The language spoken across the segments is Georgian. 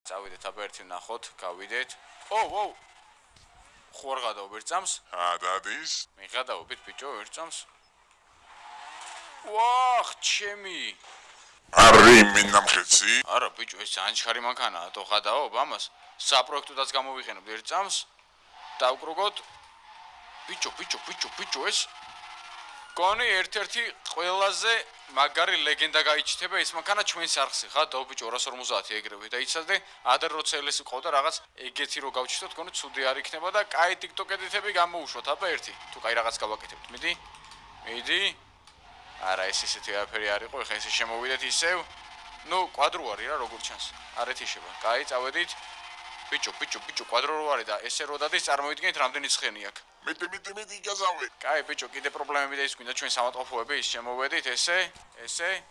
წავიდეთ აბა ერთი ნახოთ, გავიდეთ. ო, ხო არ გადავ ერთ წამს? დადის? მიღადაობით ბიჭო ერთ წამს. ვახ, ჩემი. არი მინამხეცი? არა ბიჭო, ეს ანჩხარი მანქანაა, თუ ხადაობ ამას. საპროექტოდაც გამოვიყენებთ ერთ წამს. დავკრუგოთ. ბიჭო, ეს გონი ერთ-ერთი ყველაზე მაგარი ლეგენდა გაიჩნდება ეს მანქანა ჩვენს არხზე, ხა და ბიჭო 250 ეგრევე და იცოდე, ადრე როცა ელესი ყავდა რაღაც ეგეთი რო გავჩნდოთ, გონი ცუდი არ იქნება და კაი TikTok ედიტები გამოუშვათ, აბა ერთი. თუ კაი რაღაც გავაკეთებთ, მიდი. არა, ეს ისეთი არაფერი არ იყო, ეხლა ესე შემოვიდეთ ისევ. ნუ კვადრო არის რა, როგორ ჩანს. არეთ იშება. კაი, წავედით. ბიჭო, კვადრო რო არის და ესე რო დადის, წარმოიდგინეთ რამდენი ცხენი აქვს. მიდი გაზავე. კაი, ბიჭო, კიდე პრობლემები და ის გვინდა ჩვენ სამატყოფოები, ის შემოვედით, ესე.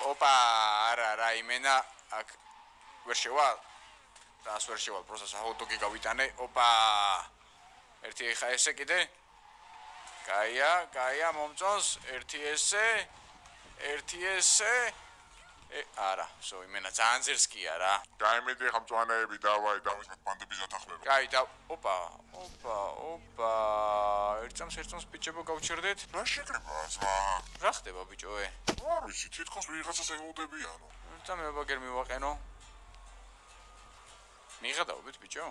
ოპა, არა, იმენა აქ ვერ შევალ. და ასე ვერ შევალ, პროცესს ჰოთ-დოგი გავიტანე. ოპა. ერთი ხა ესე კიდე. კაია, მომწონს, ერთი ესე. არა, იმენა ძალიან ძერსკია რა. გაიმედი ხა მწვანეები დავაი დავისმეთ ბანდების ათახლება. კაი, და ოპა. ერთ წამს ბიჭებო გავჩერდეთ. რა შეკრება ზმა? რა ხდება ბიჭო? არ ვიცი, თითქოს ვიღაცას ელოდებიანო. ერთამეობა გერ მივაყენო. მიღადაობით ბიჭო?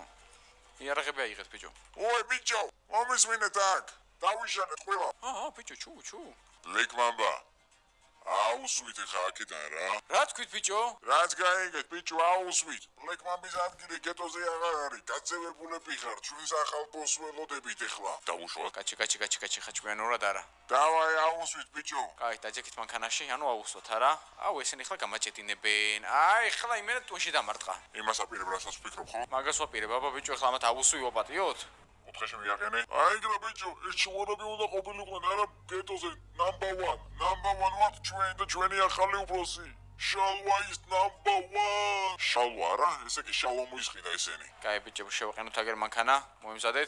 იარაღები აიღეთ ბიჭო. ოე ბიჭო, მომისმინეთ აქ. დავიშანეთ ყველა. ბიჭო, ჩუ. ლეკმამბა. აუსვით ხა აქედან რა. რა თქვით ბიჭო? რაც გაიგეთ ბიჭო, აუსვით. ლეკმამბის ადგილი გეტოზე აღარ არის. გაწევებულები ხარ, ჩვენს ახალ ბოსს ველოდებით ეხლა. დავუშვათ. კაჩი, ხაჭმიანურად არა. დავაი აუსვით ბიჭო. კაი, დაჯექით მანქანაში, ანუ აუსვოთ არა? ესენი ხლა გამაჭედინებენ. აი, ხლა იმენა ტუნში დამარტყა. იმას აპირებ რასაც ვფიქრობ ხო? მაგას ვაპირებ, აბა ბიჭო, ხლა ამათ აუსვი ვაპატიოთ? ოთხეში მიაყენე. აიგრა ბიჭო, ეს შუარები უნდა ყოფილიყვნენ არა გეტოზე number 1 ვართ ჩვენ და ჩვენი ახალი უფროსი. შალვა is number 1. შალვა რა? ესე იგი შალვა მოისყიდა ესენი. კაი, ბიჭო, შევაყენოთ აგერ მანქანა, მოიმზადეთ.